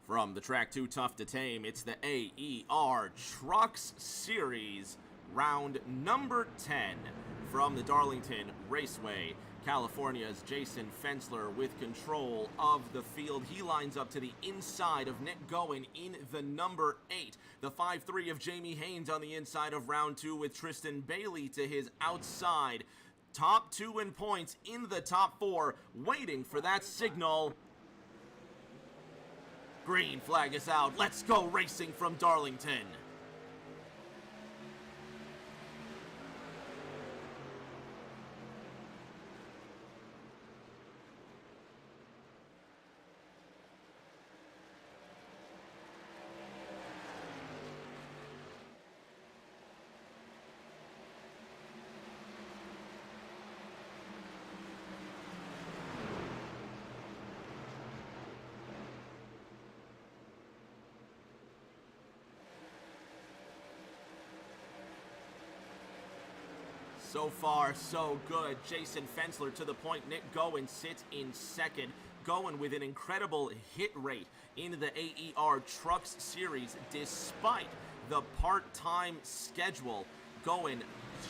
From the track Too Tough to Tame, it's the AER Trucks Series, round number 10. From the Darlington Raceway, California's Jason Fensler with control of the field. He lines up to the inside of Nick Goen in the number 8. The 5-3 of Jamie Haynes on the inside of round 2 with Tristan Bailey to his outside. Top 2 in points in the top 4, waiting for that signal. Green flag is out. Let's go racing from Darlington. So far, so good. Jason Fensler to the point. Nick Goen sits in second. Goen with an incredible hit rate in the AER Trucks Series despite the part-time schedule. Goen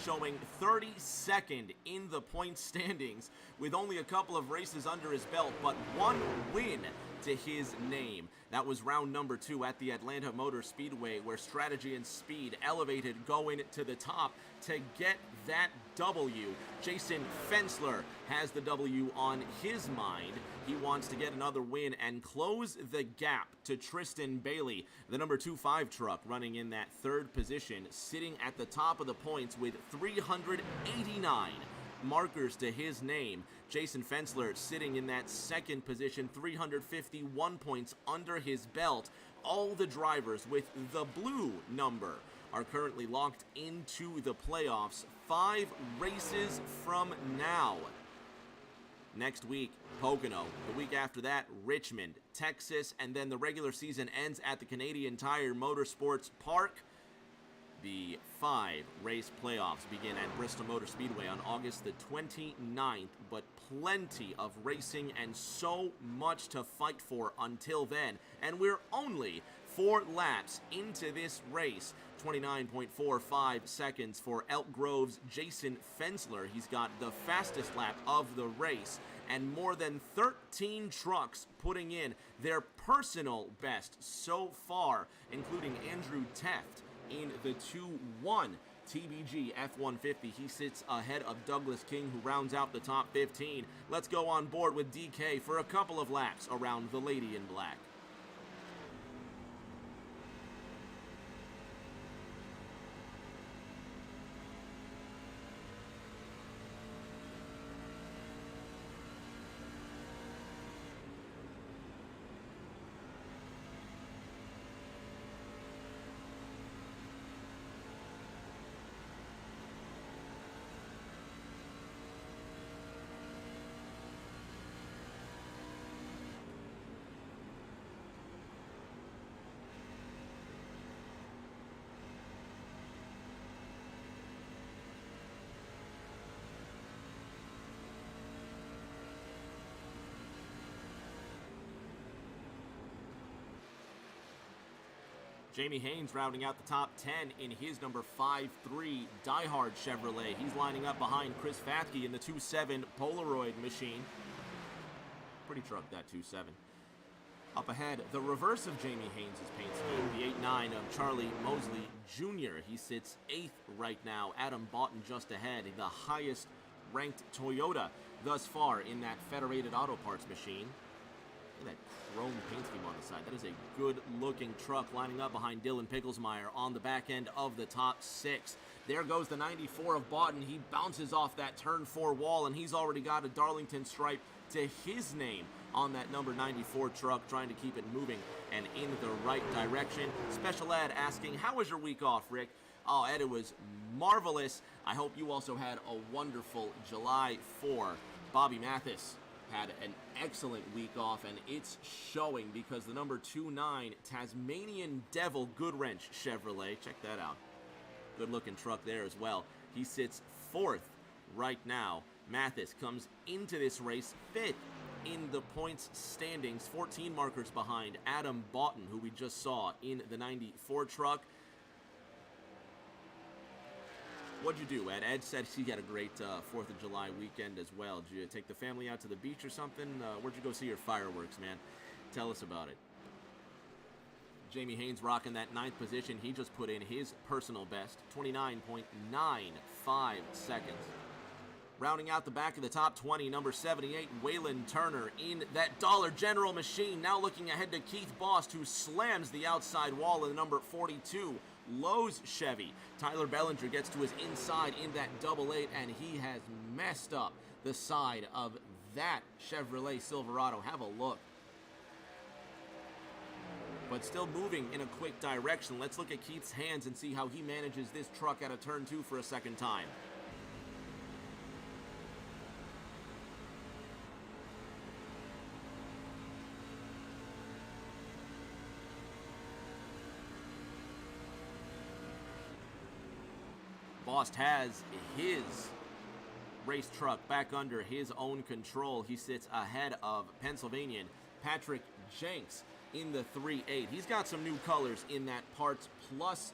showing 32nd in the point standings with only a couple of races under his belt, but one win to his name. That was round number 2 at the Atlanta Motor Speedway, where strategy and speed elevated Goen to the top to get that W. Jason Fensler has the W on his mind. He wants to get another win and close the gap to Tristan Bailey, the number 25 truck, running in that third position, sitting at the top of the points with 389 markers to his name. Jason Fensler sitting in that second position, 351 points under his belt. All the drivers with the blue number are currently locked into the playoffs 5 races from now. Next week, Pocono. The week after that, Richmond, Texas, and then the regular season ends at the Canadian Tire Motorsports Park. The 5-race playoffs begin at Bristol Motor Speedway on August the 29th, but plenty of racing and so much to fight for until then. And we're only 4 laps into this race. 29.45 seconds for Elk Grove's Jason Fensler. He's got the fastest lap of the race, and more than 13 trucks putting in their personal best so far, including Andrew Teft in the 2-1 TBG F-150. He sits ahead of Douglas King, who rounds out the top 15. Let's go on board with DK for a couple of laps around the Lady in Black. Jamie Haynes rounding out the top 10 in his number 5-3 Diehard Chevrolet. He's lining up behind Chris Fatke in the 2.7 Polaroid machine. Pretty truck, that 2.7. Up ahead, the reverse of Jamie Haynes' paint scheme, the 8.9 of Charlie Mosley Jr. He sits 8th right now. Adam Boughton just ahead, the highest ranked Toyota thus far in that Federated Auto Parts machine. Look at that chrome paint scheme on the side. That is a good-looking truck lining up behind Dylan Picklesmeyer on the back end of the top 6. There goes the 94 of Boughton. He bounces off that turn 4 wall, and he's already got a Darlington stripe to his name on that number 94 truck, trying to keep it moving and in the right direction. Special Ed asking, how was your week off, Rick? Oh, Ed, it was marvelous. I hope you also had a wonderful July 4. Bobby Mathis had an excellent week off, and it's showing because the number 29 Tasmanian Devil Goodwrench Chevrolet, check that out, good looking truck there as well. He sits 4th right now. Mathis comes into this race 5th in the points standings. 14 markers behind Adam Boughton, who we just saw in the 94 truck. What'd you do, Ed? Ed said he had a great 4th of July weekend as well. Did you take the family out to the beach or something? Where'd you go see your fireworks, man? Tell us about it. Jamie Haynes rocking that 9th position. He just put in his personal best, 29.95 seconds. Rounding out the back of the top 20, number 78, Waylon Turner in that Dollar General machine. Now looking ahead to Keith Bost, who slams the outside wall in the number 42, Lowe's Chevy. Tyler Bellinger gets to his inside in that double 8, and he has messed up the side of that Chevrolet Silverado. Have a look. But still moving in a quick direction. Let's look at Keith's hands and see how he manages this truck out of turn 2 for a second time. Bost has his race truck back under his own control. He sits ahead of Pennsylvanian Patrick Jenks in the 3.8. He's got some new colors in that Parts Plus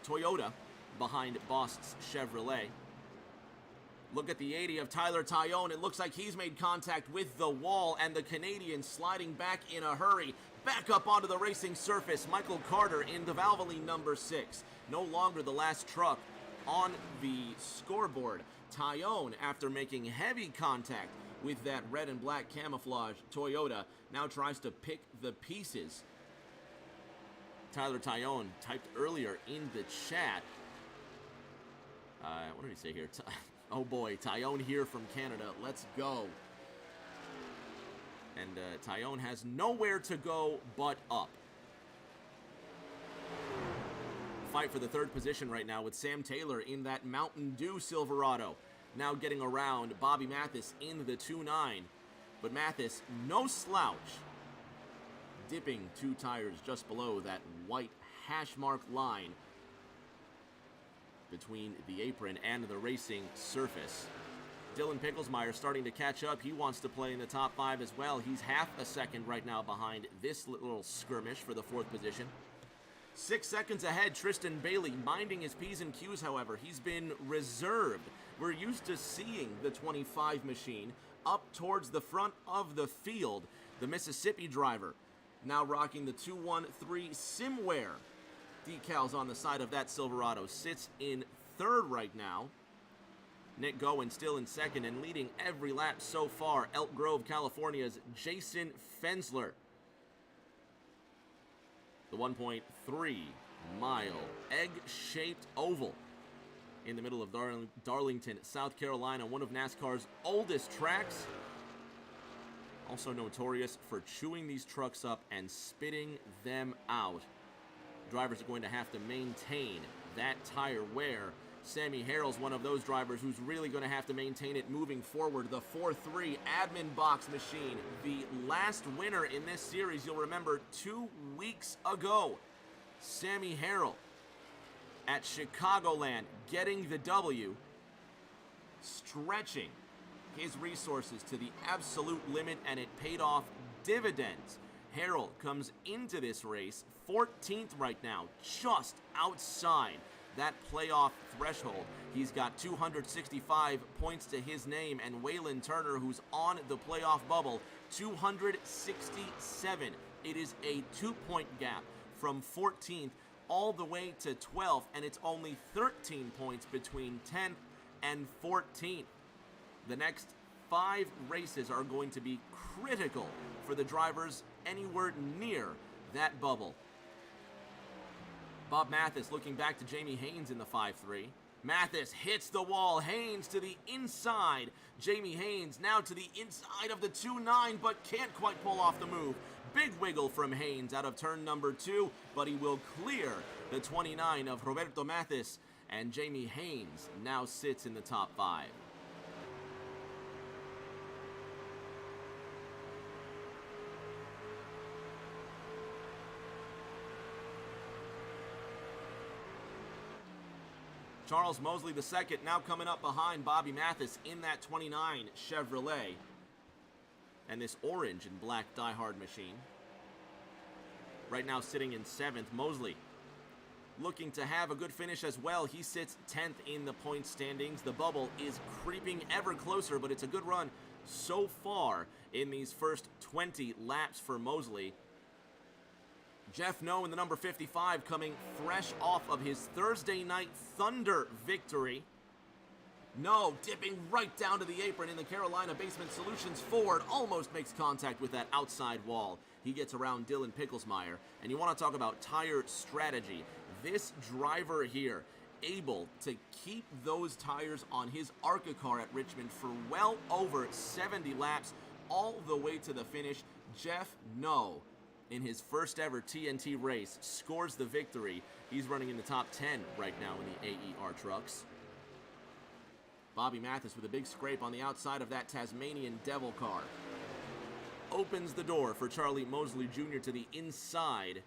Toyota behind Bost's Chevrolet. Look at the 80 of Tyler Tyone. It looks like he's made contact with the wall, and the Canadian sliding back in a hurry. Back up onto the racing surface, Michael Carter in the Valvoline number 6. No longer the last truck on the scoreboard. Tyone, after making heavy contact with that red and black camouflage Toyota, now tries to pick the pieces. Tyler Tyone typed earlier in the chat. What did he say here? Oh boy, Tyone here from Canada. Let's go. And Tyone has nowhere to go but up. Fight for the 3rd position right now with Sam Taylor in that Mountain Dew Silverado. Now getting around Bobby Mathis in the 2.9. But Mathis, no slouch, dipping 2 tires just below that white hash mark line between the apron and the racing surface. Dylan Picklesmeyer starting to catch up. He wants to play in the top 5 as well. He's half a second right now behind this little skirmish for the 4th position. 6 seconds ahead, Tristan Bailey minding his P's and Q's, however. He's been reserved. We're used to seeing the 25 machine up towards the front of the field. The Mississippi driver now rocking the 213 Simware decals on the side of that Silverado. Sits in 3rd right now. Nick Gowen still in 2nd and leading every lap so far. Elk Grove, California's Jason Fensler. The 1.3 mile egg-shaped oval in the middle of Darlington, South Carolina, one of NASCAR's oldest tracks. Also notorious for chewing these trucks up and spitting them out. Drivers are going to have to maintain that tire wear. Sammy Harrell's one of those drivers who's really going to have to maintain it moving forward. The 4.3 admin box machine, the last winner in this series, you'll remember 2 weeks ago. Sammy Harrell at Chicagoland getting the W, stretching his resources to the absolute limit, and it paid off dividends. Harrell comes into this race 14th right now, just outside that playoff threshold. He's got 265 points to his name, and Waylon Turner, who's on the playoff bubble, 267. It is a 2-point gap from 14th all the way to 12th, and it's only 13 points between 10th and 14th. The next 5 races are going to be critical for the drivers anywhere near that bubble. Bob Mathis looking back to Jamie Haynes in the 5.3. Mathis hits the wall. Haynes to the inside. Jamie Haynes now to the inside of the 2.9, but can't quite pull off the move. Big wiggle from Haynes out of turn number 2, but he will clear the 29 of Roberto Mathis, and Jamie Haynes now sits in the top 5. Charles Mosley II now coming up behind Bobby Mathis in that 29 Chevrolet. and this orange and black diehard machine. Right now sitting in 7th, Mosley looking to have a good finish as well. He sits 10th in the point standings. The bubble is creeping ever closer, but it's a good run so far in these first 20 laps for Mosley. Jeff No in the number 55 coming fresh off of his Thursday night Thunder victory. No, dipping right down to the apron in the Carolina Basement Solutions Ford, almost makes contact with that outside wall. He gets around Dylan Picklesmeyer, and you want to talk about tire strategy. This driver here, able to keep those tires on his ARCA car at Richmond for well over 70 laps, all the way to the finish. Jeff No, in his first ever TNT race, scores the victory. He's running in the top 10 right now in the AER trucks. Bobby Mathis with a big scrape on the outside of that Tasmanian Devil car. Opens the door for Charlie Mosley Jr. to the inside.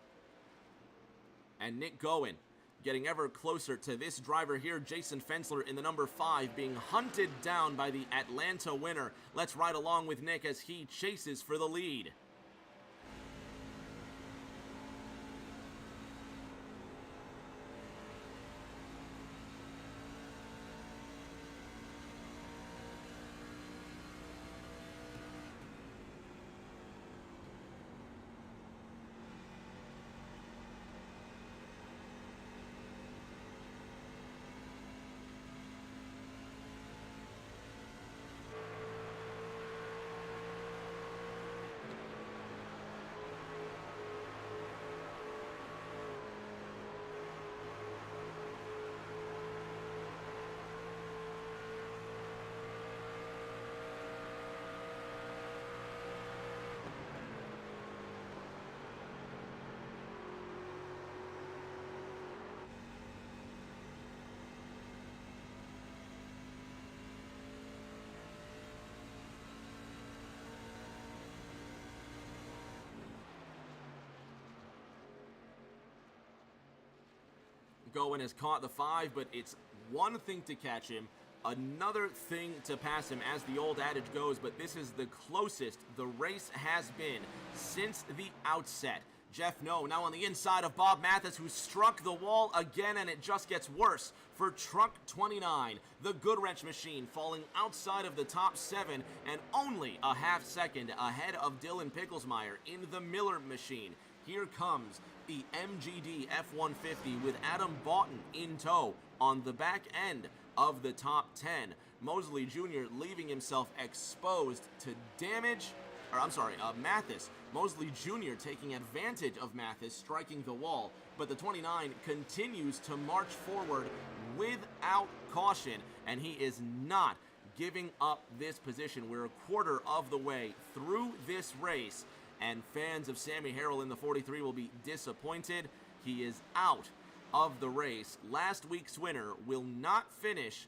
And Nick Gowen getting ever closer to this driver here, Jason Fensler in the number 5, being hunted down by the Atlanta winner. Let's ride along with Nick as he chases for the lead. Gowen has caught the 5, but it's one thing to catch him, another thing to pass him, as the old adage goes, but this is the closest the race has been since the outset. Jeff No now on the inside of Bob Mathis, who struck the wall again, and it just gets worse for truck 29. The Goodwrench machine falling outside of the top 7 and only a half second ahead of Dylan Picklesmeyer in the Miller machine. Here comes the MGD F-150 with Adam Boughton in tow on the back end of the top 10. Mosley Jr. leaving himself exposed to Mathis. Mosley Jr. taking advantage of Mathis striking the wall, but the 29 continues to march forward without caution, and he is not giving up this position. We're a quarter of the way through this race, and fans of Sammy Harrell in the 43 will be disappointed. He is out of the race. Last week's winner will not finish,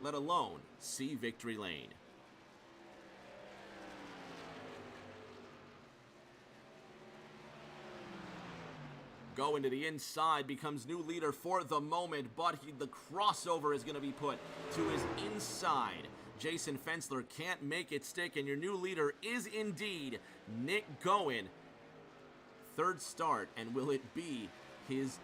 let alone see victory lane. Going to the inside, becomes new leader for the moment, but the crossover is going to be put to his inside. Jason Fensler can't make it stick, and your new leader is indeed Nick Gowen. Third start, and will it be his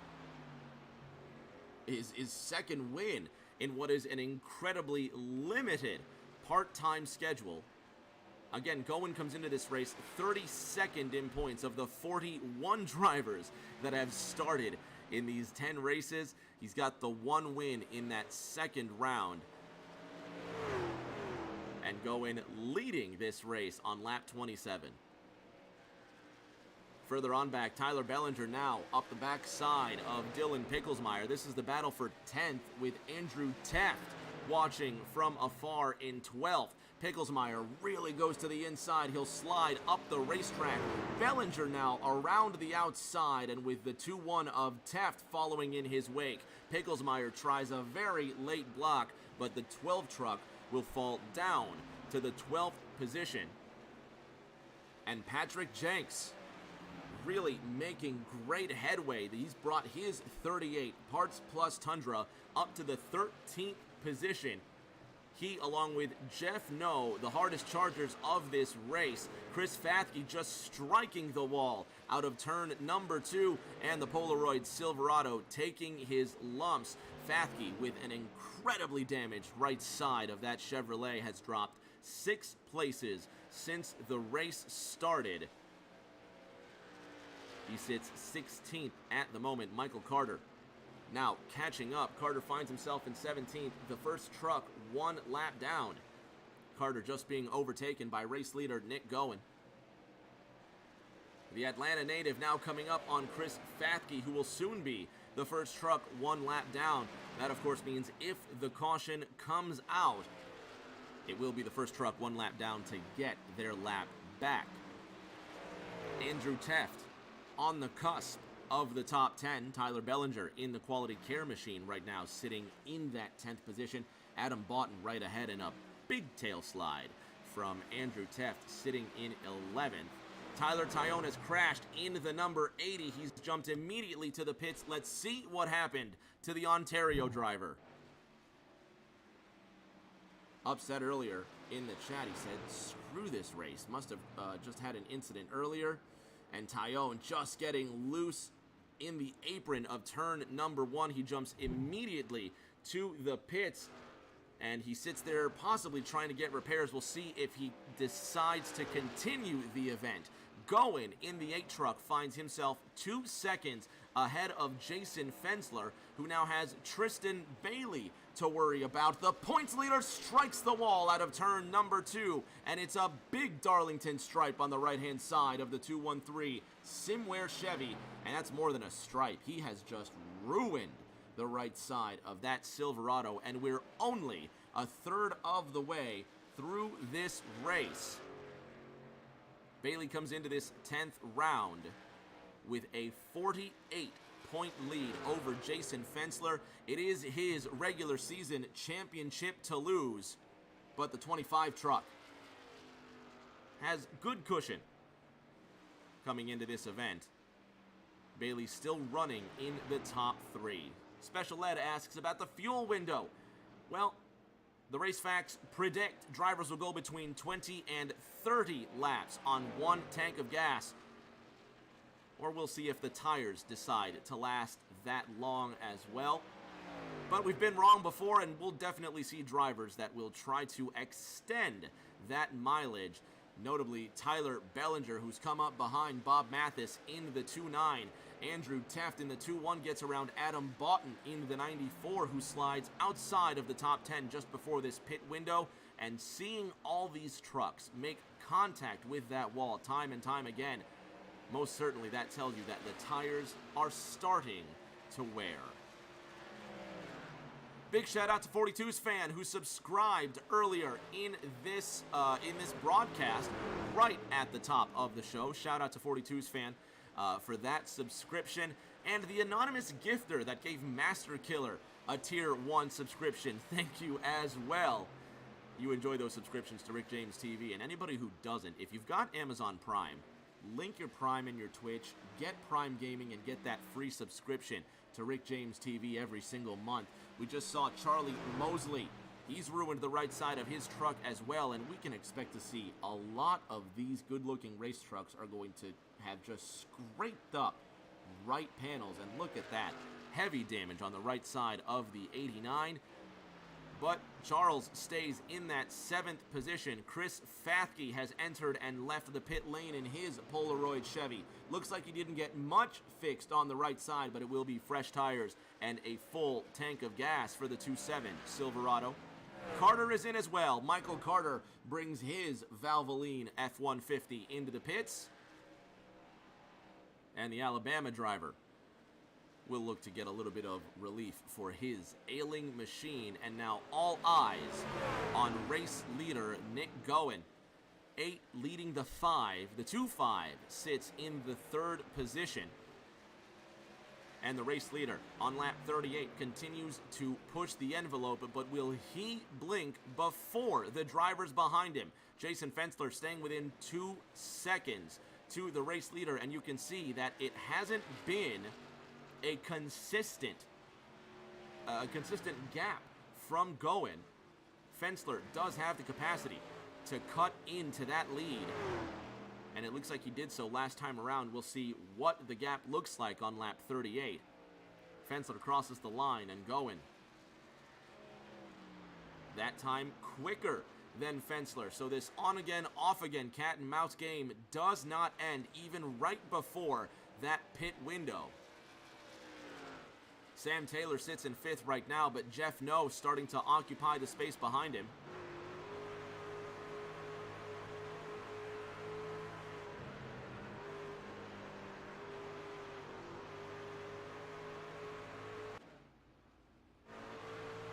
second win in what is an incredibly limited part-time schedule? Again, Gowen comes into this race 32nd in points of the 41 drivers that have started in these 10 races. He's got the one win in that second round. And Gowen leading this race on lap 27. Further on back, Tyler Bellinger now up the backside of Dylan Picklesmeyer. This is the battle for 10th with Andrew Teft watching from afar in 12th. Picklesmeyer really goes to the inside. He'll slide up the racetrack. Bellinger now around the outside, and with the 2-1 of Teft following in his wake. Picklesmeyer tries a very late block, but the 12 truck will fall down to the 12th position. And Patrick Jenks really making great headway. He's brought his 38 Parts Plus Tundra up to the 13th position. He, along with Jeff Noe, the hardest chargers of this race. Chris Fathke just striking the wall out of turn number 2, and the Polaroid Silverado taking his lumps. Fathke, with an incredibly damaged right side of that Chevrolet, has dropped 6 places since the race started. He sits 16th at the moment. Michael Carter now catching up. Carter finds himself in 17th. The first truck 1 lap down. Carter just being overtaken by race leader Nick Gowen. The Atlanta native now coming up on Chris Fathke, who will soon be the first truck 1 lap down. That, of course, means if the caution comes out, it will be the first truck 1 lap down to get their lap back. Andrew Teft on the cusp of the top 10. Tyler Bellinger in the quality care machine right now, sitting in that 10th position. Adam Boughton right ahead in a big tail slide from Andrew Teft, sitting in 11th. Tyler Tyone has crashed in the number 80. He's jumped immediately to the pits. Let's see what happened to the Ontario driver. Upset earlier in the chat, he said, screw this race. Must have just had an incident earlier. And Tyone just getting loose in the apron of turn number 1. He jumps immediately to the pits, and he sits there possibly trying to get repairs. We'll see if he decides to continue the event. Gowen in the 8 truck finds himself 2 seconds ahead of Jason Fensler, who now has Tristan Bailey to worry about. The points leader strikes the wall out of turn number 2, and it's a big Darlington stripe on the right-hand side of the 213 Simware Chevy, and that's more than a stripe. He has just ruined the right side of that Silverado, and we're only a third of the way through this race. Bailey comes into this 10th round with a 48-point lead over Jason Fensler. It is his regular season championship to lose, but the 25 truck has good cushion coming into this event. Bailey still running in the top 3. Special Ed asks about the fuel window. Well, the race facts predict drivers will go between 20 and 30 laps on 1 tank of gas. Or we'll see if the tires decide to last that long as well. But we've been wrong before, and we'll definitely see drivers that will try to extend that mileage. Notably, Tyler Bellinger, who's come up behind Bob Mathis in the 2.9. Andrew Teft in the 2.1 gets around Adam Boughton in the 94, who slides outside of the top 10 just before this pit window. And seeing all these trucks make contact with that wall time and time again, most certainly that tells you that the tires are starting to wear. Big shout out to 42's fan who subscribed earlier in this broadcast right at the top of the show. Shout out to 42's fan for that subscription, and the anonymous gifter that gave Master Killer a tier 1 subscription. Thank you as well. You enjoy those subscriptions to Rick James TV, and anybody who doesn't, if you've got Amazon Prime, link your Prime in your Twitch, get Prime Gaming, and get that free subscription to Rick James TV every single month. We just saw Charlie Mosley. He's ruined the right side of his truck as well, and we can expect to see a lot of these good-looking race trucks are going to have just scraped up right panels. And look at that. Heavy damage on the right side of the 89. But Charles stays in that 7th position. Chris Fathke has entered and left the pit lane in his Polaroid Chevy. Looks like he didn't get much fixed on the right side, but it will be fresh tires and a full tank of gas for the 2.7 Silverado. Carter is in as well. Michael Carter brings his Valvoline F-150 into the pits. And the Alabama driver will look to get a little bit of relief for his ailing machine. And now all eyes on race leader Nick Gowen. 8 leading the 5. The 2.5 sits in the 3rd position. And the race leader on lap 38 continues to push the envelope, but will he blink before the drivers behind him? Jason Fensler staying within 2 seconds to the race leader, and you can see that it hasn't been a consistent gap from Gowen Fensler does have the capacity to cut into that lead, and it looks like he did so last time around. We'll see what the gap looks like on lap 38. Fensler crosses the line and going. That time quicker than Fensler. So this on-again, off-again cat-and-mouse game does not end even right before that pit window. Sam Taylor sits in 5th right now, but Jeff No starting to occupy the space behind him.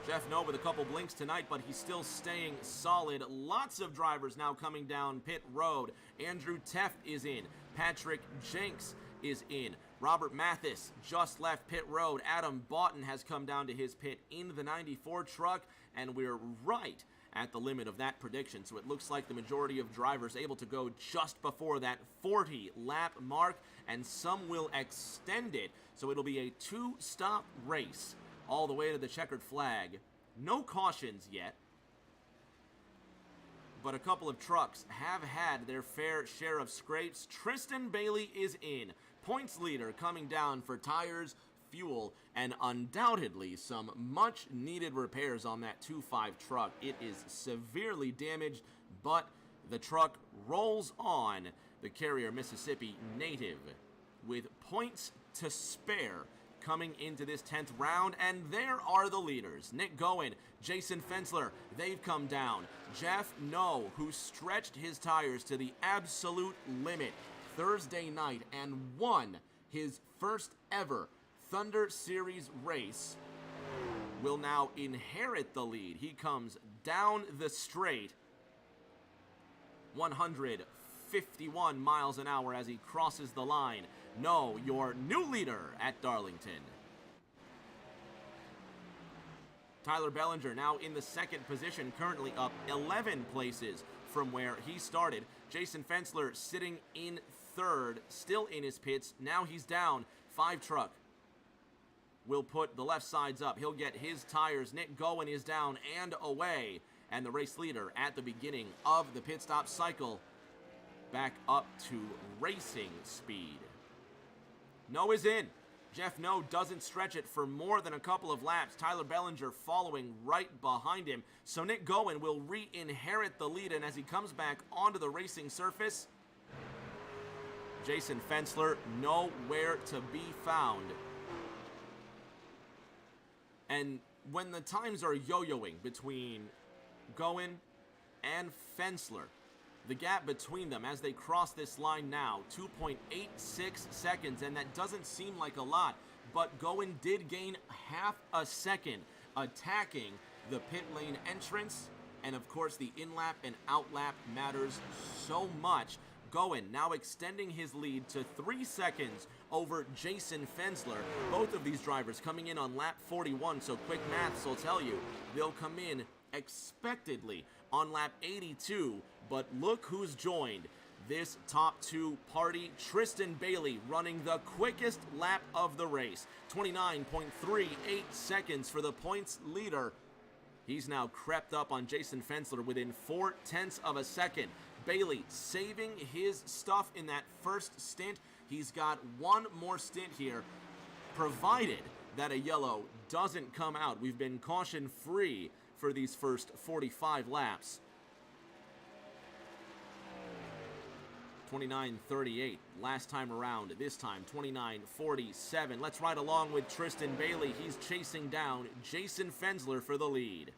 Jeff No with a couple blinks tonight, but he's still staying solid. Lots of drivers now coming down pit road. Andrew Teft is in. Patrick Jenks is in. Robert Mathis just left pit road. Adam Boughton has come down to his pit in the 94 truck, and we're right at the limit of that prediction. So it looks like the majority of drivers able to go just before that 40 lap mark, and some will extend it. So it'll be a 2-stop race all the way to the checkered flag. No cautions yet, but a couple of trucks have had their fair share of scrapes. Tristan Bailey is in. Points leader coming down for tires, fuel, and undoubtedly some much needed repairs on that 2.5 truck. It is severely damaged, but the truck rolls on. The Carrier, Mississippi native with points to spare coming into this 10th round, and there are the leaders. Nick Gowen, Jason Fensler, they've come down. Jeff No, who stretched his tires to the absolute limit Thursday night and won his first ever Thunder Series race, will now inherit the lead. He comes down the straight 151 miles an hour as he crosses the line. No, your new leader at Darlington. Tyler Bellinger now in the 2nd position, currently up 11 places from where he started. Jason Fensler sitting in 3rd, still in his pits. Now he's down. 5 truck will put the left sides up. He'll get his tires. Nick Gowen is down and away. And the race leader at the beginning of the pit stop cycle back up to racing speed. No is in. Jeff No doesn't stretch it for more than a couple of laps. Tyler Bellinger following right behind him. So Nick Gowen will re-inherit the lead, and as he comes back onto the racing surface, Jason Fensler nowhere to be found. And when the times are yo-yoing between Gowen and Fensler, the gap between them as they cross this line now, 2.86 seconds, and that doesn't seem like a lot, but Gowen did gain half a second attacking the pit lane entrance, and of course the in-lap and out-lap matters so much. Gowen now extending his lead to 3 seconds over Jason Fensler. Both of these drivers coming in on lap 41, so quick maths will tell you they'll come in expectedly on lap 82, but look who's joined this top 2 party. Tristan Bailey running the quickest lap of the race, 29.38 seconds for the points leader. He's now crept up on Jason Fensler within 0.4 of a second. Bailey saving his stuff in that first stint. He's got one more stint here, provided that a yellow doesn't come out. We've been caution free for these first 45 laps. 29.38 last time around. This time 29.47. Let's ride along with Tristan Bailey. He's chasing down Jason Fensler for the lead.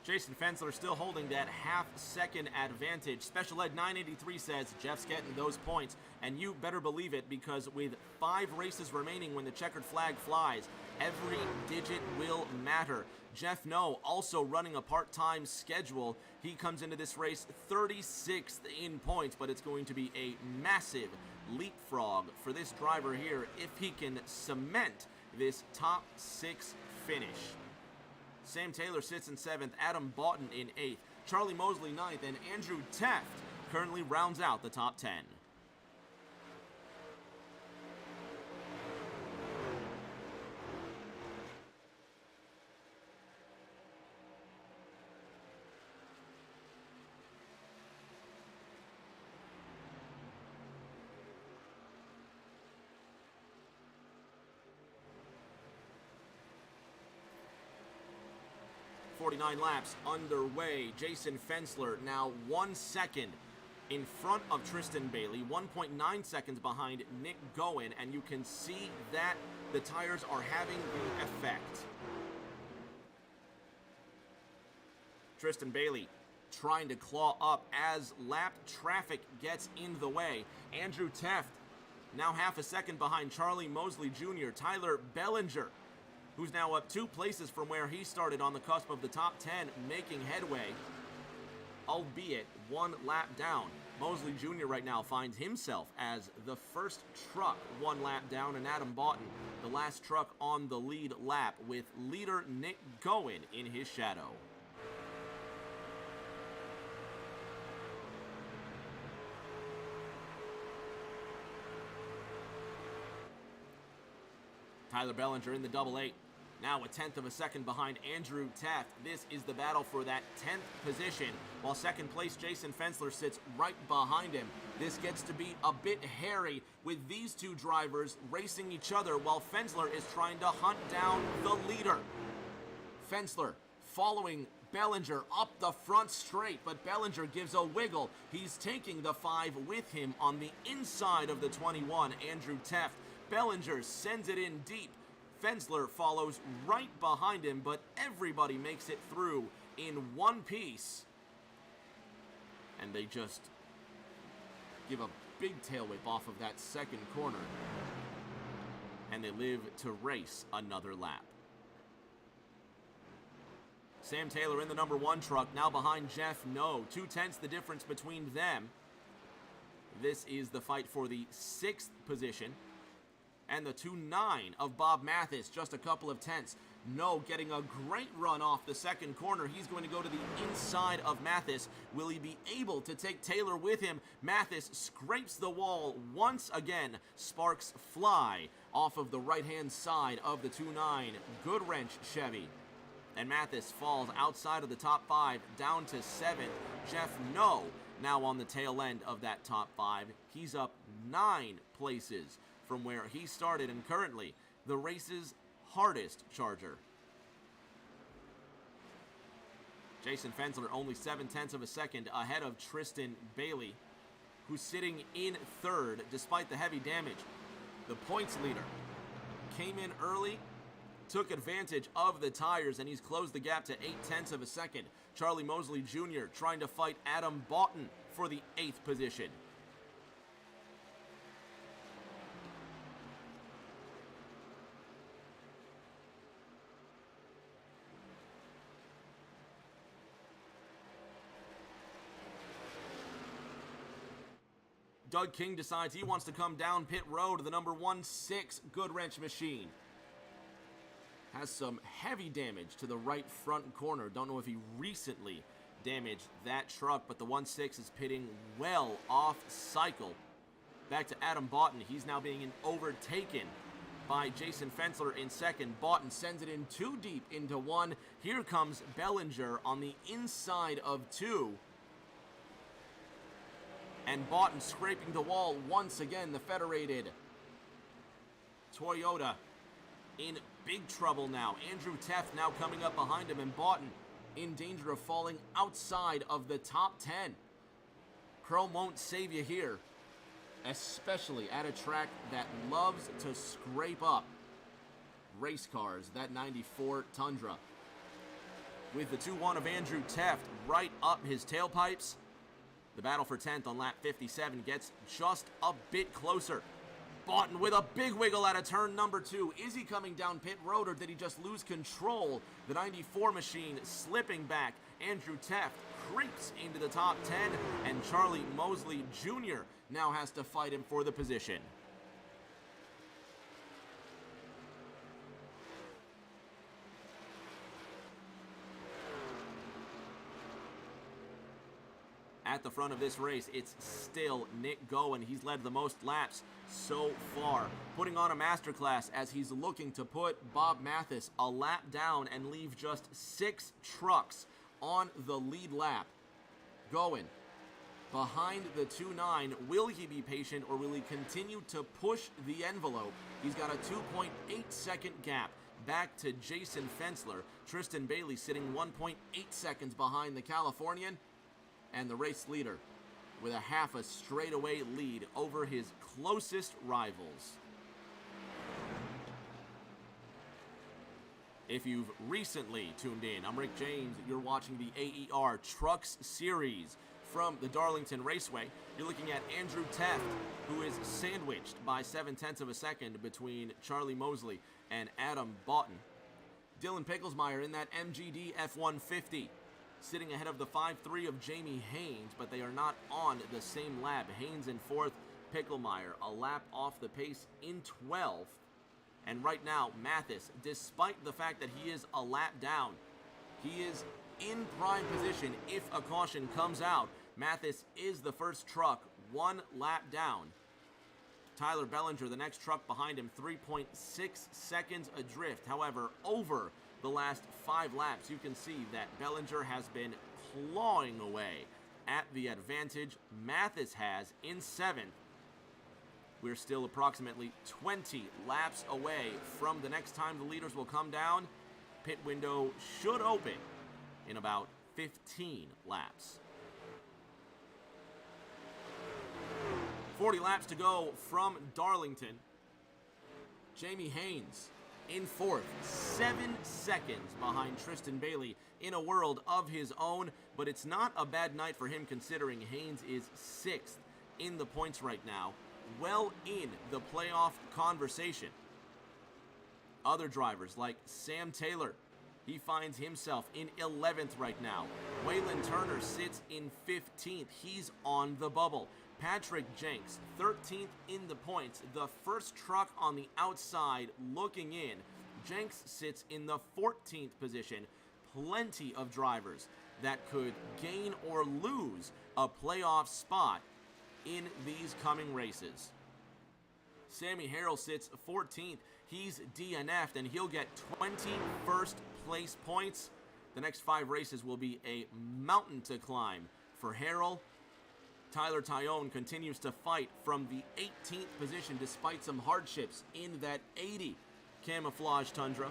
Jason Fensler still holding that half-second advantage. Special Ed 983 says Jeff's getting those points, and you better believe it, because with 5 races remaining when the checkered flag flies, every digit will matter. Jeff No also running a part-time schedule. He comes into this race 36th in points, but it's going to be a massive leapfrog for this driver here if he can cement this top 6 finish. Sam Taylor sits in 7th, Adam Boughton in 8th, Charlie Mosley 9th, and Andrew Taft currently rounds out the top 10. .49 laps underway. Jason Fensler now 1 second in front of Tristan Bailey, 1.9 seconds behind Nick Gowen, and you can see that the tires are having the effect. Tristan Bailey trying to claw up as lap traffic gets in the way. Andrew Taft now half a second behind Charlie Mosley Jr. Tyler Bellinger, who's now up 2 places from where he started on the cusp of the top 10, making headway, albeit 1 lap down. Mosley Jr. right now finds himself as the first truck 1 lap down, and Adam Boughton, the last truck on the lead lap, with leader Nick Gowen in his shadow. Tyler Bellinger in the double 8. Now a 1/10 of a second behind Andrew Taft. This is the battle for that 10th position, while second place Jason Fensler sits right behind him. This gets to be a bit hairy with these 2 drivers racing each other while Fensler is trying to hunt down the leader. Fensler following Bellinger up the front straight, but Bellinger gives a wiggle. He's taking the 5 with him on the inside of the 21, Andrew Taft. Bellinger sends it in deep. Fensler follows right behind him, but everybody makes it through in one piece. And they just give a big tail whip off of that second corner. And they live to race another lap. Sam Taylor in the number 1 truck, now behind Jeff No. 2/10 the difference between them. This is the fight for the 6th position. And the 2.9 of Bob Mathis, just a couple of tenths. No getting a great run off the second corner. He's going to go to the inside of Mathis. Will he be able to take Taylor with him? Mathis scrapes the wall once again. Sparks fly off of the right-hand side of the 2.9 Goodwrench Chevy. And Mathis falls outside of the top 5, down to 7th. Jeff No now on the tail end of that top 5. He's up 9 places from where he started, and currently the race's hardest charger. Jason Fensler only 7/10 of a second ahead of Tristan Bailey, who's sitting in 3rd despite the heavy damage. The points leader came in early, took advantage of the tires, and he's closed the gap to 8/10 of a second. Charlie Mosley Jr. trying to fight Adam Boughton for the 8th position. Doug King decides he wants to come down pit road. The number 16 Goodwrench machine has some heavy damage to the right front corner. Don't know if he recently damaged that truck, but the 16 is pitting well off cycle. Back to Adam Boughton. He's now being overtaken by Jason Fensler in 2nd. Boughton sends it in too deep into 1. Here comes Bellinger on the inside of 2. And Boughton scraping the wall once again. The Federated Toyota in big trouble now. Andrew Taft now coming up behind him, and Boughton in danger of falling outside of the top 10. Chrome won't save you here, especially at a track that loves to scrape up race cars, that 94 Tundra. with the 2-1 of Andrew Teft right up his tailpipes. The battle for 10th on lap 57 gets just a bit closer. Boughton with a big wiggle out of turn number 2. Is he coming down pit road, or did he just lose control? The 94 machine slipping back. Andrew Teft creeps into the top 10, and Charlie Mosley Jr. now has to fight him for the position. At the front of this race, it's still Nick Gowen. He's led the most laps so far, putting on a masterclass as he's looking to put Bob Mathis a lap down and leave just 6 trucks on the lead lap. Gowen behind the 2.9. Will he be patient, or will he continue to push the envelope? He's got a 2.8 second gap back to Jason Fensler. Tristan Bailey sitting 1.8 seconds behind the Californian, and the race leader with a half a straightaway lead over his closest rivals. If you've recently tuned in, I'm Rick James. You're watching the AER Trucks Series from the Darlington Raceway. You're looking at Andrew Teft, who is sandwiched by 0.7 of a second between Charlie Mosley and Adam Boughton. Dylan Picklesmeyer in that MGD F-150, sitting ahead of the 5.3 of Jamie Haynes, but they are not on the same lap. Haynes in 4th, Picklemeyer a lap off the pace in 12th. And right now, Mathis, despite the fact that he is a lap down, he is in prime position if a caution comes out. Mathis is the first truck, 1 lap down. Tyler Bellinger, the next truck behind him, 3.6 seconds adrift. However, over the last 5 laps, you can see that Bellinger has been clawing away at the advantage Mathis has in 7th. We're still approximately 20 laps away from the next time the leaders will come down. Pit window should open in about 15 laps. 40 laps to go from Darlington. Jamie Haynes in 4th, 7 seconds behind Tristan Bailey in a world of his own, but it's not a bad night for him considering Haynes is 6th in the points right now, well in the playoff conversation. Other drivers like Sam Taylor, he finds himself in 11th right now. Waylon Turner sits in 15th. He's on the bubble. Patrick Jenks, 13th in the points, the first truck on the outside looking in. Jenks sits in the 14th position. Plenty of drivers that could gain or lose a playoff spot in these coming races. Sammy Harrell sits 14th. He's DNF'd, and he'll get 21st place points. The next 5 races will be a mountain to climb for Harrell. Tyler Tyone continues to fight from the 18th position despite some hardships in that 80 camouflage Tundra,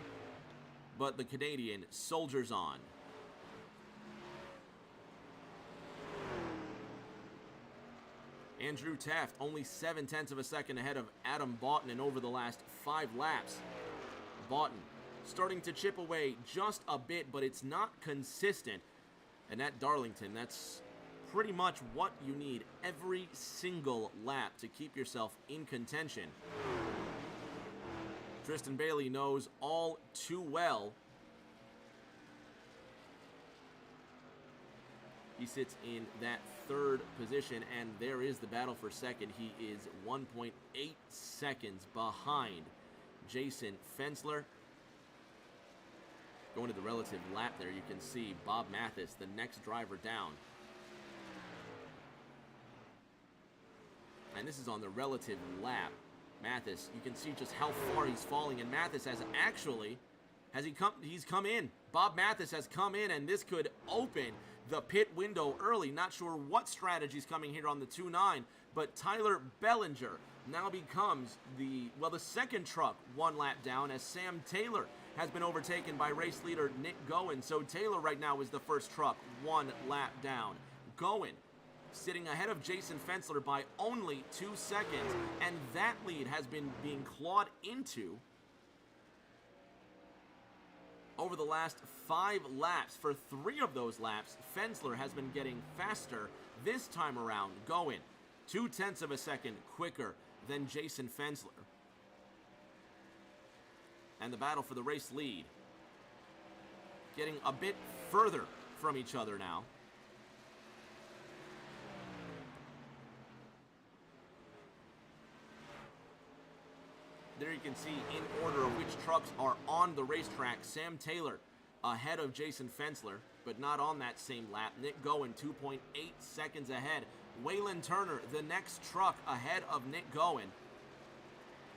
but the Canadian soldiers on. Andrew Teft only 0.7 of a second ahead of Adam Boughton, and over the last 5 laps, Boughton starting to chip away just a bit, but it's not consistent. And at Darlington, that's pretty much what you need every single lap to keep yourself in contention. Tristan Bailey knows all too well. He sits in that 3rd position, and there is the battle for 2nd. He is 1.8 seconds behind Jason Fensler. Going to the relative lap there, you can see Bob Mathis, the next driver down. And this is on the relative lap. Mathis, you can see just how far he's falling, and Mathis has actually, he's come in. Bob Mathis has come in, and this could open the pit window early. Not sure what strategy's coming here on the 2.9, but Tyler Bellinger now becomes the second truck 1 lap down, as Sam Taylor has been overtaken by race leader Nick Gowen. So Taylor right now is the first truck 1 lap down. Gowen sitting ahead of Jason Fensler by only 2 seconds, and that lead has been being clawed into Over the last 5 laps, for 3 of those laps, Fensler has been getting faster. This time around, going 0.2 of a second quicker than Jason Fensler. And the battle for the race lead getting a bit further from each other now. There you can see in order of which trucks are on the racetrack. Sam Taylor ahead of Jason Fensler, but not on that same lap. Nick Gowen 2.8 seconds ahead. Waylon Turner, the next truck ahead of Nick Gowen.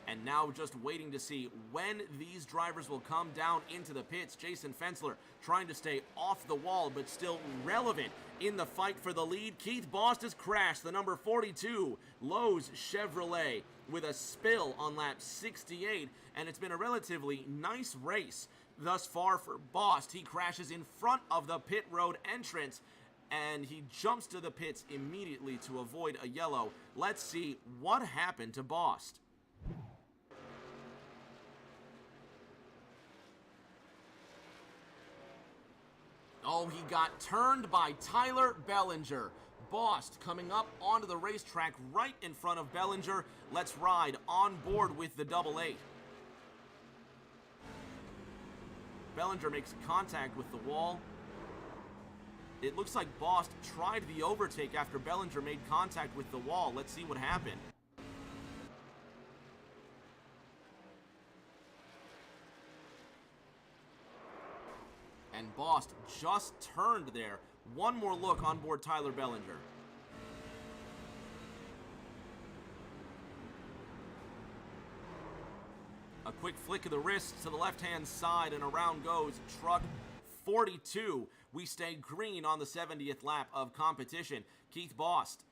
And now just waiting to see when these drivers will come down into the pits. Jason Fensler trying to stay off the wall, but still relevant in the fight for the lead. Keith Bost has crashed the number 42 Lowe's Chevrolet with a spill on lap 68, and it's been a relatively nice race thus far for Bost. He crashes in front of the pit road entrance, and he jumps to the pits immediately to avoid a yellow. Let's see what happened to Bost. Oh, he got turned by Tyler Bellinger. Bost coming up onto the racetrack right in front of Bellinger. Let's ride on board with the 88. Bellinger makes contact with the wall. It looks like Bost tried the overtake after Bellinger made contact with the wall. Let's see what happened. And Bost just turned there. One more look on board Tyler Bellinger. A quick flick of the wrist to the left-hand side, and around goes truck 42. We stay green on the 70th lap of competition. Keith Bost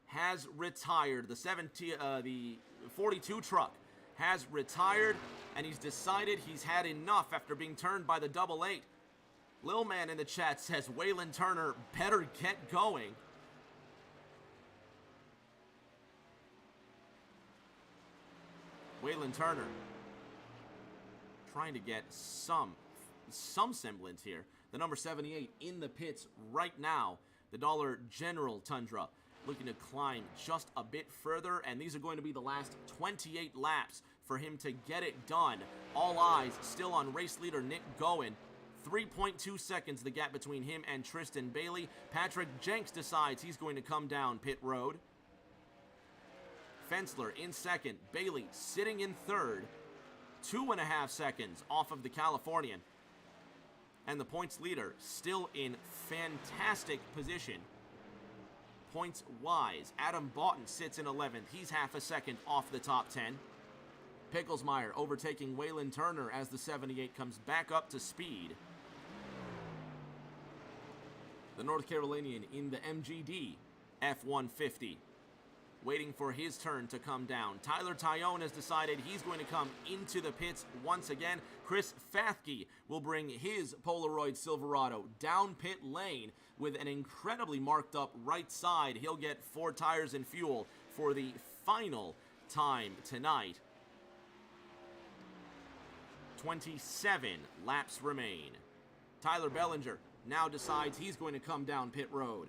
has retired. The 42 truck has retired, and he's decided he's had enough after being turned by the 88. Lil Man in the chat says Waylon Turner better get going. Waylon Turner trying to get some semblance here. The number 78 in the pits right now. The Dollar General Tundra looking to climb just a bit further, and these are going to be the last 28 laps for him to get it done. All eyes still on race leader Nick Gowen. 3.2 seconds the gap between him and Tristan Bailey. Patrick Jenks decides he's going to come down pit road. Fensler in second. Bailey sitting in third. 2.5 seconds off of the Californian. And the points leader still in fantastic position. Points-wise, Adam Boughton sits in 11th. He's half a second off the top 10. Picklesmeyer overtaking Waylon Turner as the 78 comes back up to speed. The North Carolinian in the MGD F-150, waiting for his turn to come down. Tyler Tyone has decided he's going to come into the pits once again. Chris Fathke will bring his Polaroid Silverado down pit lane with an incredibly marked up right side. He'll get 4 tires and fuel for the final time tonight. 27 laps remain. Tyler Bellinger now decides he's going to come down pit road.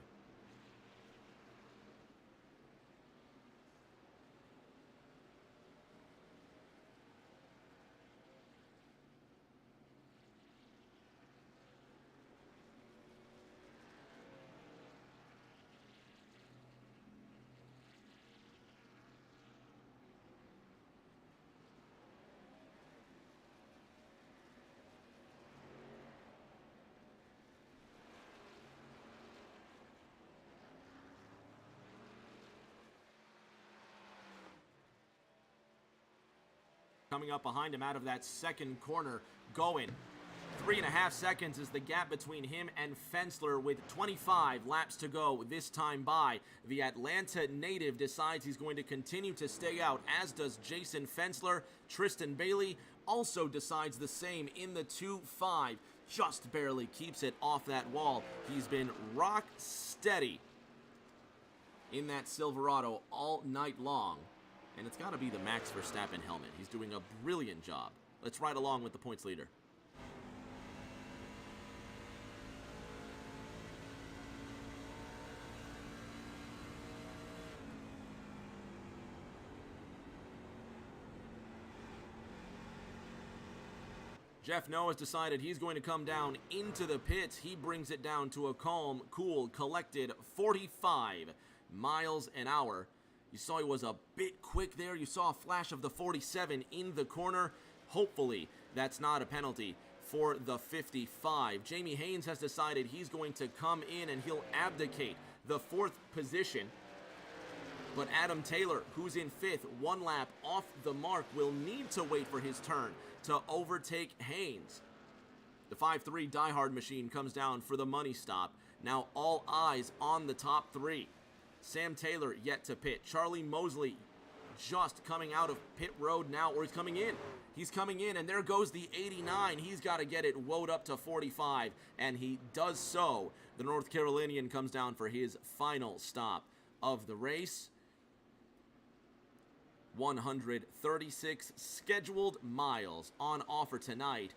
Coming up behind him out of that second corner, Gowen. 3.5 seconds is the gap between him and Fensler with 25 laps to go this time by. The Atlanta native decides he's going to continue to stay out, as does Jason Fensler. Tristan Bailey also decides the same in the 2.5. Just barely keeps it off that wall. He's been rock steady in that Silverado all night long. And it's got to be the Max Verstappen helmet. He's doing a brilliant job. Let's ride along with the points leader. Jeff Noah has decided he's going to come down into the pits. He brings it down to a calm, cool, collected 45 miles an hour. You saw he was a bit quick there. You saw a flash of the 47 in the corner. Hopefully, that's not a penalty for the 55. Jamie Haynes has decided he's going to come in and he'll abdicate the 4th position. But Adam Taylor, who's in 5th, 1 lap off the mark, will need to wait for his turn to overtake Haynes. The 5-3 diehard machine comes down for the money stop. Now all eyes on the top 3. Sam Taylor yet to pit. Charlie Mosley just coming out of pit road now, or he's coming in. He's coming in, and there goes the 89. He's got to get it woed up to 45, and he does so. The North Carolinian comes down for his final stop of the race. 136 scheduled miles on offer tonight.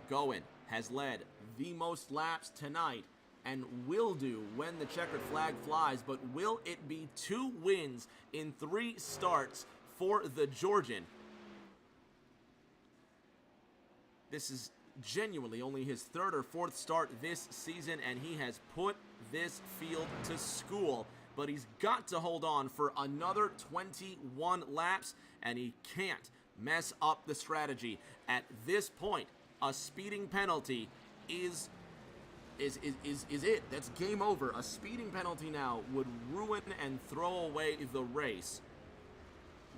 Goen has led the most laps tonight and will do when the checkered flag flies, but will it be 2 wins in 3 starts for the Georgian? This is genuinely only his 3rd or 4th start this season, and he has put this field to school. But he's got to hold on for another 21 laps, and he can't mess up the strategy. At this point, a speeding penalty is it. That's game over. A speeding penalty now would ruin and throw away the race.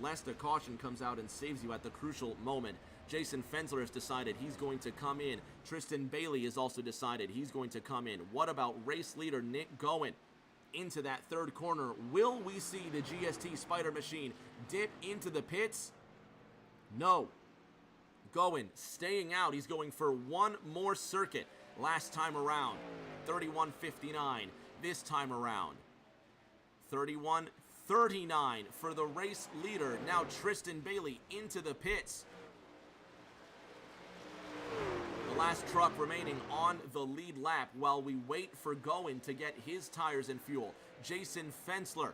Lest a caution comes out and saves you at the crucial moment. Jason Fensler has decided he's going to come in. Tristan Bailey has also decided he's going to come in. What about race leader Nick Goen? Into that 3rd corner. Will we see the GST Spider Machine dip into the pits? No. Goen staying out. He's going for 1 more circuit. Last time around, 31:59. This time around, 31:39 for the race leader. Now Tristan Bailey into the pits. The last truck remaining on the lead lap while we wait for Goen to get his tires and fuel. Jason Fensler.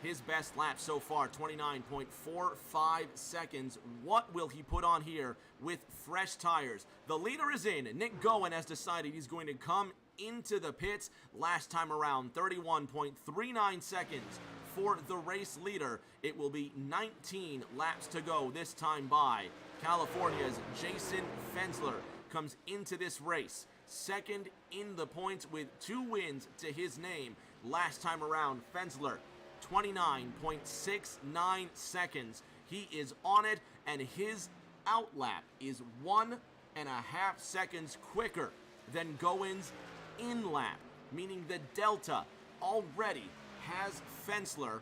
His best lap so far, 29.45 seconds. What will he put on here with fresh tires? The leader is in. Nick Goen has decided he's going to come into the pits. Last time around, 31.39 seconds for the race leader. It will be 19 laps to go this time by. California's Jason Fensler comes into this race 2nd in the points with 2 wins to his name. Last time around, Fensler, 29.69 seconds. He is on it, and his outlap is 1.5 seconds quicker than Goen's in-lap, meaning the delta already has Fensler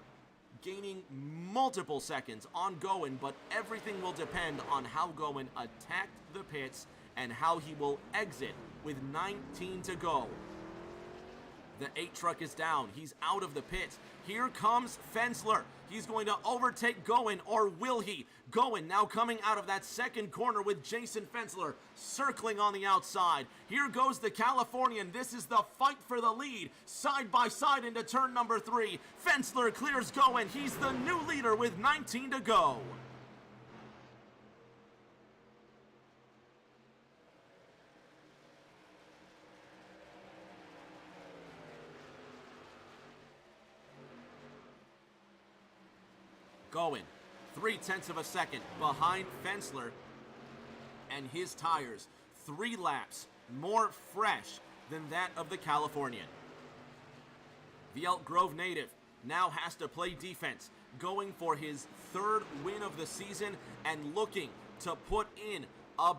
gaining multiple seconds on Goen, but everything will depend on how Goen attacked the pits and how he will exit with 19 to go. The 8 truck is down. He's out of the pits. Here comes Fensler. He's going to overtake Goen, or will he? Goen now coming out of that 2nd corner with Jason Fensler circling on the outside. Here goes the Californian. This is the fight for the lead. Side by side into turn number 3. Fensler clears Goen. He's the new leader with 19 to go. Goen, 0.3 seconds behind Fensler, and his tires 3 laps more fresh than that of the Californian. The Elk Grove native now has to play defense, going for his 3rd win of the season and looking to put in a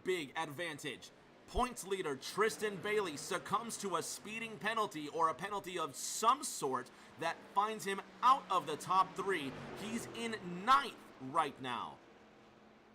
big advantage. Points leader Tristan Bailey succumbs to a speeding penalty, or a penalty of some sort that finds him out of the top 3. He's in 9th right now.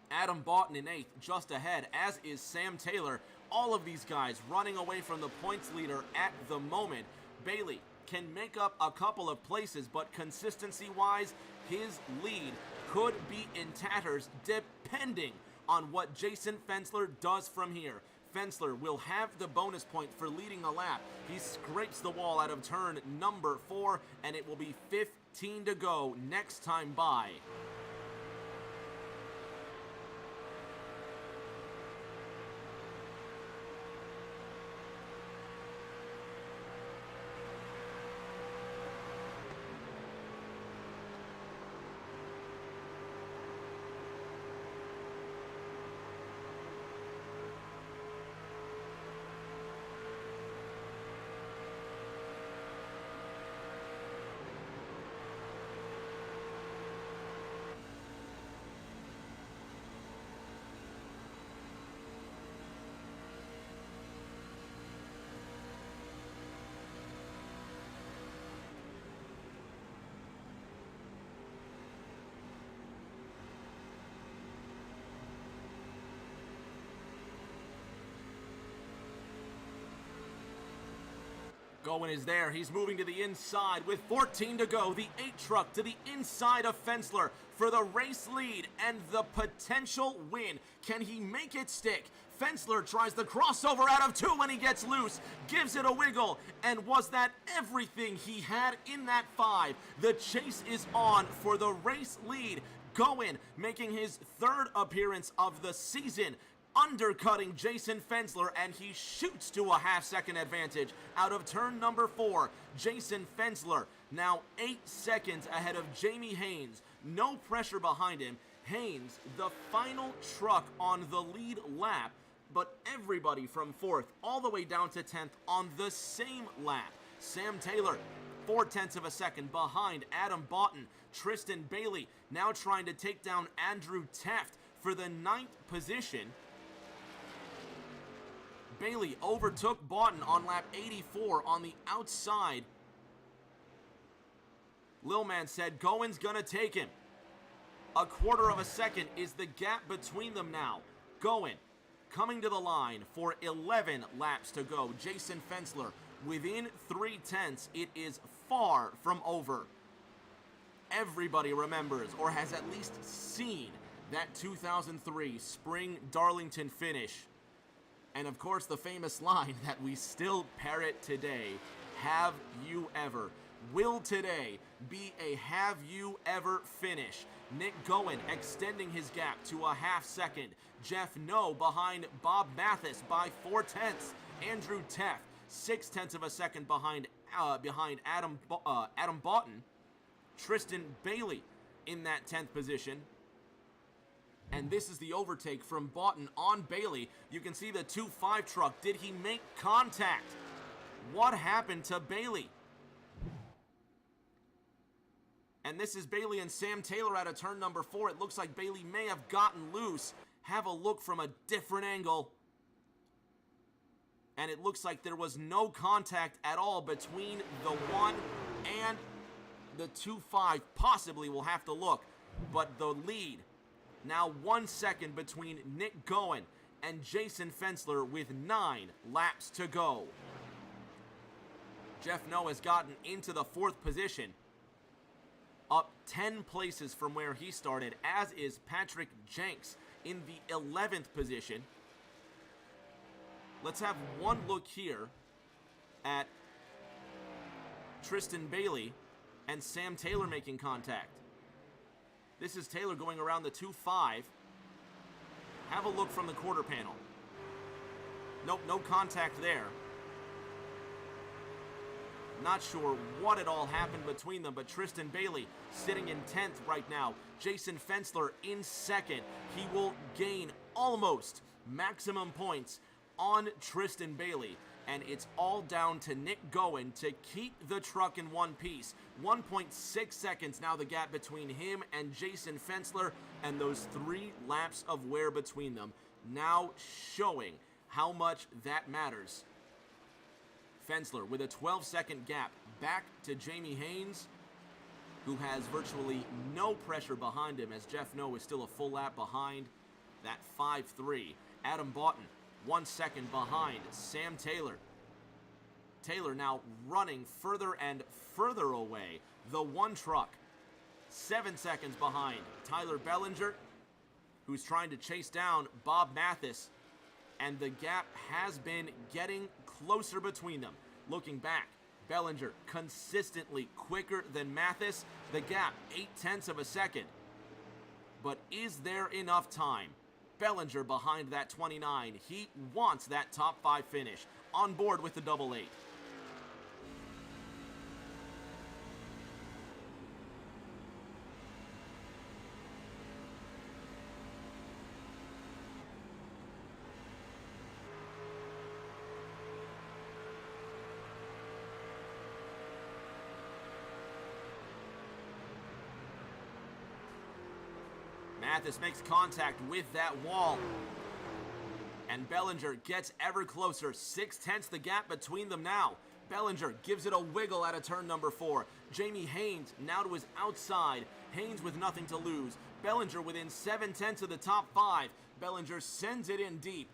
Adam Boughton in 8th, just ahead, as is Sam Taylor. All of these guys running away from the points leader at the moment. Bailey can make up a couple of places, but consistency-wise, his lead could be in tatters depending on what Jason Fensler does from here. Fensler will have the bonus point for leading the lap. He scrapes the wall out of turn number 4, and it will be 15 to go next time by. Gowen is there. He's moving to the inside with 14 to go. The 8 truck to the inside of Fensler for the race lead and the potential win. Can he make it stick? Fensler tries the crossover out of 2 when he gets loose, gives it a wiggle, and was that everything he had in that 5? The chase is on for the race lead. Gowen making his 3rd appearance of the season, undercutting Jason Fensler, and he shoots to a half-second advantage out of turn number 4. Jason Fensler now 8 seconds ahead of Jamie Haynes. No pressure behind him. Haynes, the final truck on the lead lap, but everybody from 4th all the way down to 10th on the same lap. Sam Taylor, 0.4 of a second behind Adam Boughton. Tristan Bailey now trying to take down Andrew Teft for the 9th position. Bailey overtook Boughton on lap 84 on the outside. Lilman said Gowen's gonna take him. 1/4 of a second is the gap between them now. Gowen coming to the line for 11 laps to go. Jason Fensler within 3/10. It is far from over. Everybody remembers or has at least seen that 2003 spring Darlington finish. And of course, the famous line that we still parrot today, have you ever? Will today be a have you ever finish? Nick Gowen extending his gap to a half-second. Jeff No behind Bob Mathis by 0.4. Andrew Teft, 0.6 of a second behind Adam Boughton. Tristan Bailey in that 10th position. And this is the overtake from Boughton on Bailey. You can see the 2.5 truck. Did he make contact? What happened to Bailey? And this is Bailey and Sam Taylor out of turn number 4. It looks like Bailey may have gotten loose. Have a look from a different angle. And it looks like there was no contact at all between the 1 and the 2.5. Possibly, we'll have to look. But the lead, now 1 second between Nick Gowen and Jason Fensler with 9 laps to go. Jeff No has gotten into the 4th position, up 10 places from where he started, as is Patrick Jenks in the 11th position. Let's have one look here at Tristan Bailey and Sam Taylor making contact. This is Taylor going around the 2.5. Have a look from the quarter panel. Nope, no contact there. Not sure what it all happened between them, but Tristan Bailey sitting in 10th right now. Jason Fensler in 2nd. He will gain almost maximum points on Tristan Bailey. And it's all down to Nick Gowen to keep the truck in one piece. 1.6 seconds now the gap between him and Jason Fensler, and those 3 laps of wear between them, now showing how much that matters. Fensler with a 12-second gap back to Jamie Haynes, who has virtually no pressure behind him, as Jeff No is still a full lap behind that 5.3. Adam Boughton 1 second behind Sam Taylor. Taylor now running further and further away. The 1 truck 7 seconds behind Tyler Bellinger, who's trying to chase down Bob Mathis, and the gap has been getting closer between them. Looking back, Bellinger consistently quicker than Mathis. The gap 0.8 of a second. But is there enough time? Bellinger behind that 29. He wants that top 5 finish. On board with the 888. Mathis makes contact with that wall. And Bellinger gets ever closer. 0.6 the gap between them now. Bellinger gives it a wiggle out of turn number 4. Jamie Haynes now to his outside. Haynes with nothing to lose. Bellinger within 0.7 of the top 5. Bellinger sends it in deep.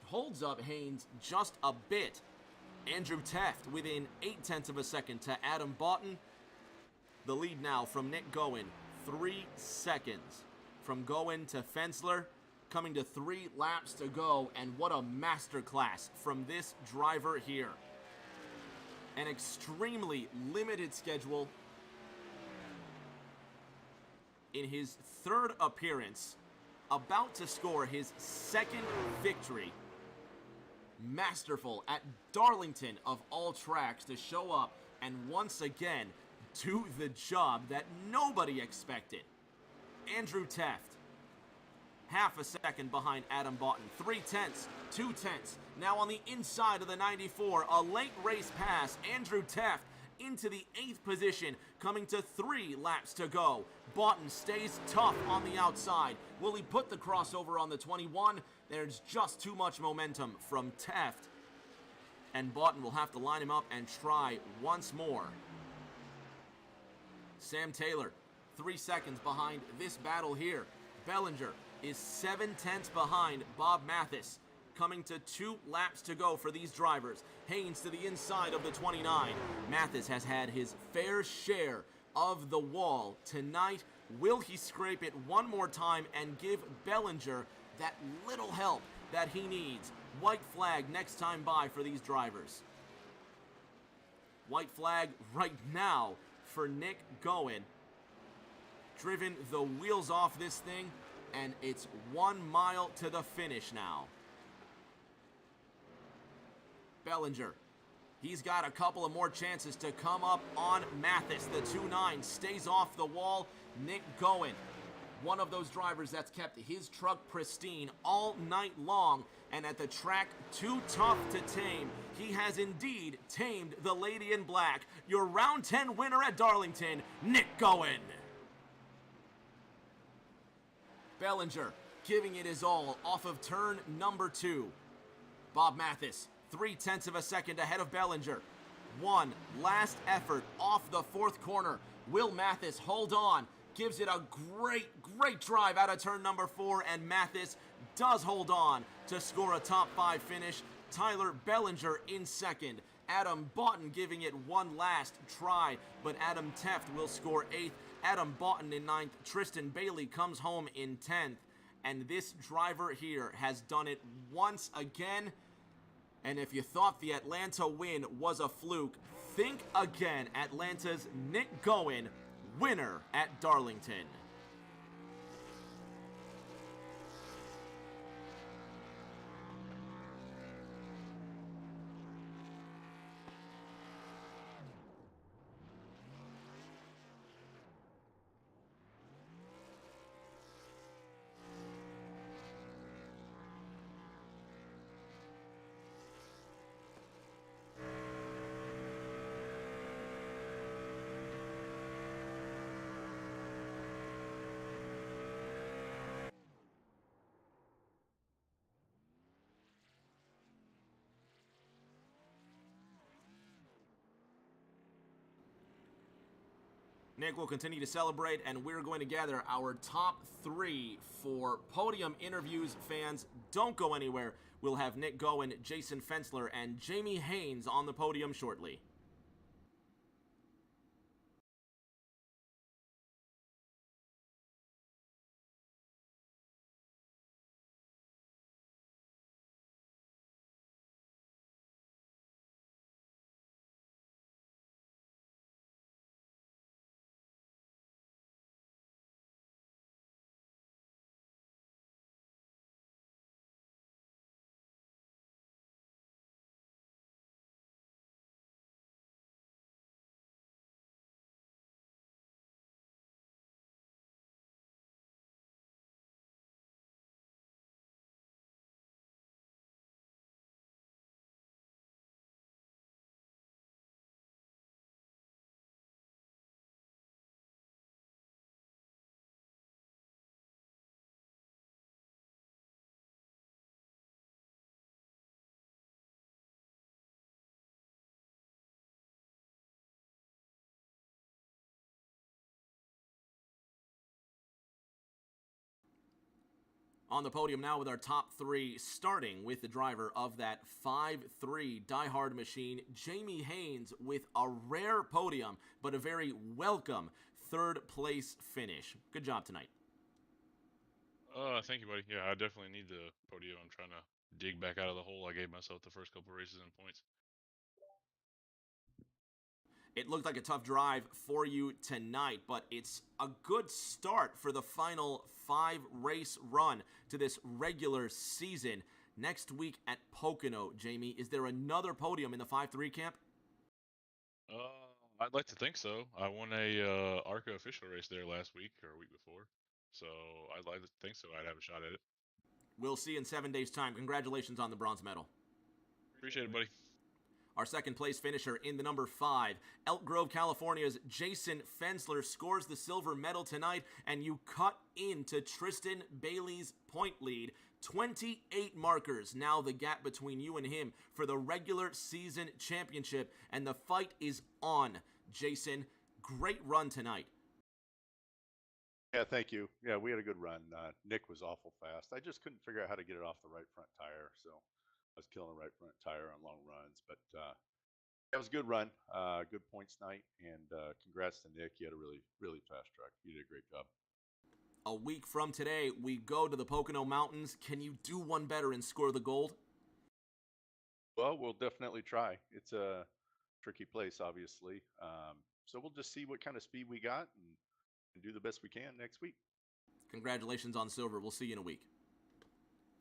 Holds up Haynes just a bit. Andrew Teft within 0.8 of a second to Adam Boughton. The lead now from Nick Gowen, 3 seconds. From Gowen to Fensler, coming to 3 laps to go, and what a masterclass from this driver here. An extremely limited schedule. In his 3rd appearance, about to score his 2nd victory. Masterful at Darlington of all tracks to show up and once again do the job that nobody expected. Andrew Teft, 0.5 second behind Adam Boughton. 0.3, 0.2. Now on the inside of the 94, a late race pass. Andrew Teft into the 8th position, coming to 3 laps to go. Boughton stays tough on the outside. Will he put the crossover on the 21? There's just too much momentum from Teft. And Boughton will have to line him up and try once more. Sam Taylor, 3 seconds behind this battle here. Bellinger is 0.7 behind Bob Mathis, coming to 2 laps to go for these drivers. Haynes to the inside of the 29. Mathis has had his fair share of the wall tonight. Will he scrape it one more time and give Bellinger that little help that he needs? White flag next time by for these drivers. White flag right now for Nick Gowen. Driven the wheels off this thing, and it's 1 mile to the finish now. Bellinger, he's got a couple of more chances to come up on Mathis. The 2.9 stays off the wall. Nick Gowen, one of those drivers that's kept his truck pristine all night long, and at the track too tough to tame. He has indeed tamed the lady in black. Your round 10 winner at Darlington, Nick Gowen. Bellinger giving it his all off of turn number 2. Bob Mathis, 0.3 of a second ahead of Bellinger. One last effort off the 4th corner. Will Mathis hold on? Gives it a great drive out of turn number 4, and Mathis does hold on to score a top 5 finish. Tyler Bellinger in 2nd. Adam Boughton giving it one last try, but Adam Teft will score 8th. Adam Boughton in 9th. Tristan Bailey comes home in 10th. And this driver here has done it once again. And if you thought the Atlanta win was a fluke, think again. Atlanta's Nick Gowen, winner at Darlington. Nick will continue to celebrate, and we're going to gather our top 3 for podium interviews. Fans, don't go anywhere. We'll have Nick Gowen, Jason Fensler, and Jamie Haynes on the podium shortly. On the podium now with our top three, starting with the driver of that 5-3 diehard machine, Jamie Haynes, with a rare podium, but a very welcome third place finish. Good job tonight. Thank you, buddy. Yeah, I definitely need the podium. I'm trying to dig back out of the hole I gave myself the first couple races in points. It looked like a tough drive for you tonight, but it's a good start for the final 5-race run to this regular season. Next week at Pocono, Jamie, is there another podium in the 5-3 camp? I'd like to think so. I won a ARCA official race there last week or week before, so I'd like to think so. I'd have a shot at it. We'll see in 7 days' time. Congratulations on the bronze medal. Appreciate it, buddy. Our second place finisher in the number 5, Elk Grove, California's Jason Fensler scores the silver medal tonight, and you cut into Tristan Bailey's point lead. 28 markers now the gap between you and him for the regular season championship, and the fight is on. Jason, great run tonight. Yeah, thank you. Yeah, we had a good run. Nick was awful fast. I just couldn't figure out how to get it off the right front tire, so I was killing the right front tire on long runs. But it was a good run, good points night, and congrats to Nick. He had a really, really fast truck. You did a great job. A week from today, we go to the Pocono Mountains. Can you do one better and score the gold? Well, we'll definitely try. It's a tricky place, obviously. So we'll just see what kind of speed we got and do the best we can next week. Congratulations on silver. We'll see you in a week.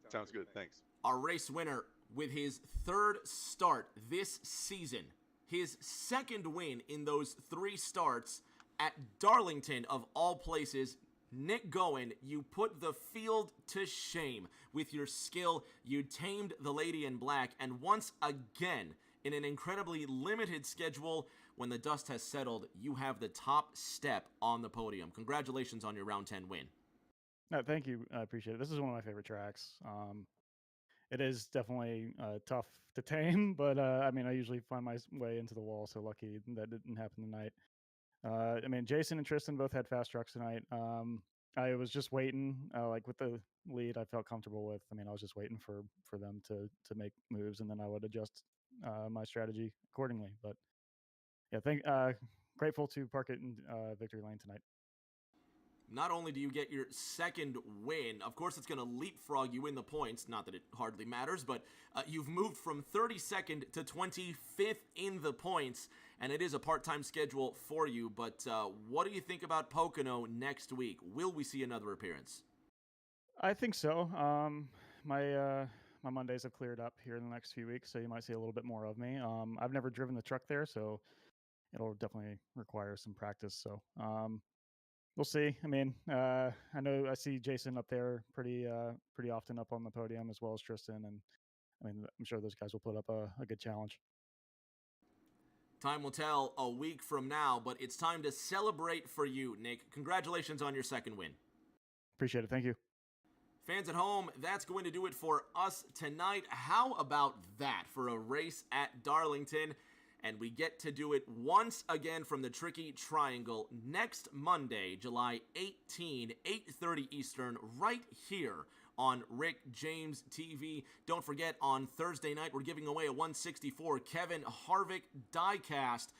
Sounds good. Thanks. Our race winner with his third start this season, his second win in those 3 starts at Darlington of all places. Nick Goen, you put the field to shame with your skill. You tamed the lady in black, and once again, in an incredibly limited schedule, when the dust has settled, you have the top step on the podium. Congratulations on your round 10 win. No, thank you. I appreciate it. This is one of my favorite tracks. It is definitely tough to tame, but I mean, I usually find my way into the wall, so lucky that didn't happen tonight. I mean, Jason and Tristan both had fast trucks tonight. I was just waiting, like with the lead, I felt comfortable with. I mean, I was just waiting for them to make moves, and then I would adjust my strategy accordingly. But yeah, grateful to park it in victory lane tonight. Not only do you get your second win, of course it's going to leapfrog you in the points, not that it hardly matters, but you've moved from 32nd to 25th in the points, and it is a part-time schedule for you, but what do you think about Pocono next week? Will we see another appearance? I think so. My Mondays have cleared up here in the next few weeks, so you might see a little bit more of me. I've never driven the truck there, so it'll definitely require some practice. So we'll see. I mean, I know I see Jason up there pretty often up on the podium, as well as Tristan, and I mean, I'm sure those guys will put up a good challenge. Time will tell a week from now, but it's time to celebrate for you, Nick. Congratulations on your second win. Appreciate it. Thank you. Fans at home, that's going to do it for us tonight. How about that for a race at Darlington? And we get to do it once again from the Tricky Triangle next Monday, July 18, 8:30 Eastern, right here on Rick James TV. Don't forget, on Thursday night, we're giving away a 164 Kevin Harvick diecast.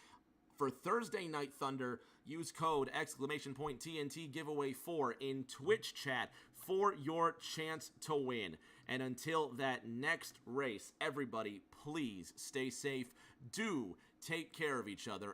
For Thursday Night Thunder, use code !TNT giveaway 4 in Twitch chat for your chance to win. And until that next race, everybody, please stay safe. Do take care of each other,